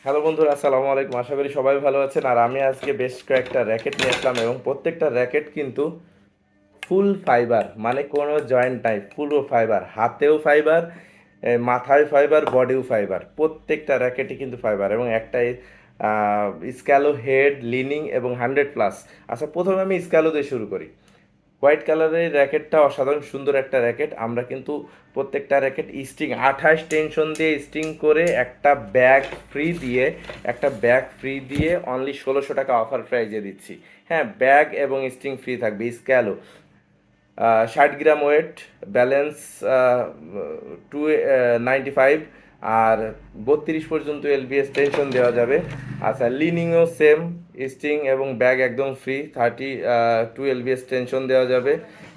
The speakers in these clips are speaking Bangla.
হ্যালো বন্ধুরা, আসসালামু আলাইকুম। আশা করি সবাই ভালো আছেন। আর আমি আজকে বেশ কয়েকটা র্যাকেট নিয়ে আসলাম এবং প্রত্যেকটা র্যাকেট কিন্তু ফুল ফাইবার, মানে কোনো জয়েন্ট নাই, পুরো ফাইবার, হাতেও ফাইবার, মাথায় ফাইবার, বডিও ফাইবার। প্রত্যেকটা র্যাকেটই কিন্তু ফাইবার এবং একটাই স্ক্যালো হেড, লিনিং এবং 100+। আচ্ছা, প্রথমে আমি স্ক্যালো দিয়ে শুরু করি। হোয়াইট কালারের র্যাকেটটা অসাধারণ সুন্দর একটা র্যাকেট। আমরা কিন্তু প্রত্যেকটা র্যাকেট স্ট্রিং 28 টেনশন দিয়ে স্ট্রিং করে একটা ব্যাগ ফ্রি দিয়ে অনলি 1600 টাকা অফার প্রাইজে দিচ্ছি। হ্যাঁ, ব্যাগ এবং স্ট্রিং ফ্রি থাকবে। স্ক্যালো 60 গ্রাম ওয়েট, ব্যালেন্স 295, আর 32 পর্যন্ত এলবিএস টেনশন দেওয়া যাবে। আচ্ছা, লিনিংও সেম, স্টিং এবং ব্যাগ একদম ফ্রি, 32 এলবিএস টেনশন দেওয়া যাবে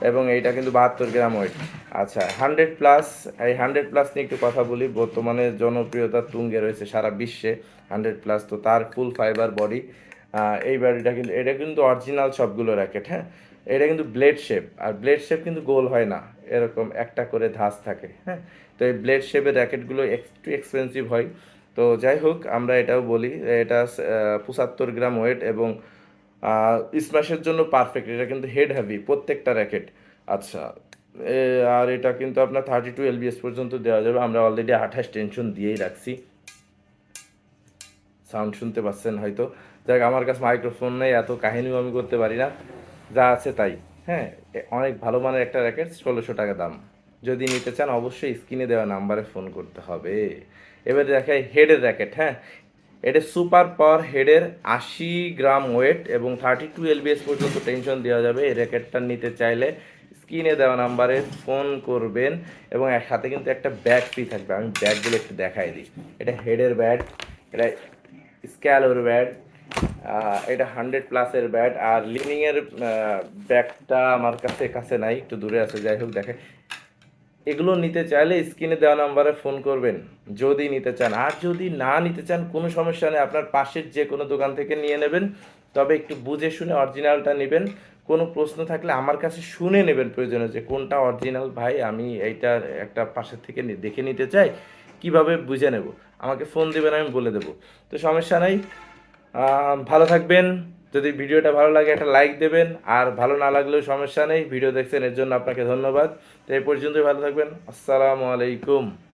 এবং এইটা কিন্তু 72 গ্রাম ওয়েট। আচ্ছা, 100+, এই 100+ নিয়ে একটু কথা বলি। বর্তমানে জনপ্রিয়তা তুঙ্গে রয়েছে সারা বিশ্বে 100+। তো তার ফুল ফাইবার বডি, এই এটা কিন্তু অরিজিনাল সবগুলো র্যাকেট। হ্যাঁ, এটা কিন্তু ব্লেড শেপ, আর ব্লেড শেপ কিন্তু গোল হয় না, এরকম একটা করে ধাঁচ থাকে। হ্যাঁ, তো এই ব্লেড শেপের র্যাকেটগুলো একটু এক্সপেন্সিভ হয়। তো যাই হোক, আমরা এটাও বলি এটা 75 গ্রাম ওয়েট এবং স্ম্যাশের জন্য পারফেক্ট। এটা কিন্তু হেড হ্যাভি প্রত্যেকটা র্যাকেট। আচ্ছা, আর এটা কিন্তু আপনার 32 এলবিএস পর্যন্ত দেওয়া যাবে। আমরা অলরেডি 28 টেনশন দিয়েই রাখছি। সাউন্ড শুনতে পাচ্ছেন হয়তো। যাক, আমার কাছে মাইক্রোফোন নেই, এত কাহিনীও আমি করতে পারি না, যা আছে তাই। হ্যাঁ, অনেক ভালো মানের একটা র্যাকেট, 1600 টাকা দাম। যদি নিতে চান অবশ্যই স্ক্রিনে দেওয়া নাম্বারে ফোন করতে হবে। এবার দেখাই হেডের র্যাকেট। হ্যাঁ, এটা সুপার পাওয়ার হেডের, 80 গ্রাম ওয়েট এবং 32 এলবিএস পর্যন্ত টেনশন দেওয়া যাবে। এই র্যাকেটটা নিতে চাইলে স্ক্রিনে দেওয়া নাম্বারে ফোন করবেন এবং এর সাথে কিন্তু একটা ব্যাগ ফ্রি থাকবে। আমি ব্যাগগুলো একটু দেখাই দিই। এটা হেডের ব্যাগ, এটা স্ক্যালোর ব্যাট, এটা 100+-এর ব্যাট। আর লিনিংয়ের ব্যাগটা আমার কাছে কাছে নাই, একটু দূরে আছে। যাই হোক, দেখে এগুলো নিতে চাইলে স্ক্রিনে দেওয়া নাম্বারে ফোন করবেন যদি নিতে চান। আর যদি না নিতে চান কোনো সমস্যা নেই, আপনার পাশের যে কোনো দোকান থেকে নিয়ে নেবেন, তবে একটু বুঝে শুনে অরিজিনালটা নেবেন। কোনো প্রশ্ন থাকলে আমার কাছে শুনে নেবেন প্রয়োজনে, যে কোনটা অরিজিনাল ভাই, আমি এইটা একটা পাশের থেকে দেখে নিতে চাই, কিভাবে বুঝে নেব। আমাকে ফোন দেবেন, আমি বলে দেবো। তো সমস্যা নাই। ভালো থাকবেন। যদি ভিডিওটা ভালো লাগে একটা লাইক দেবেন, আর ভালো না লাগলেও সমস্যা নেই, ভিডিও দেখছেন এর জন্য আপনাকে ধন্যবাদ। তো এই পর্যন্তই, ভালো থাকবেন। আসসালামু আলাইকুম।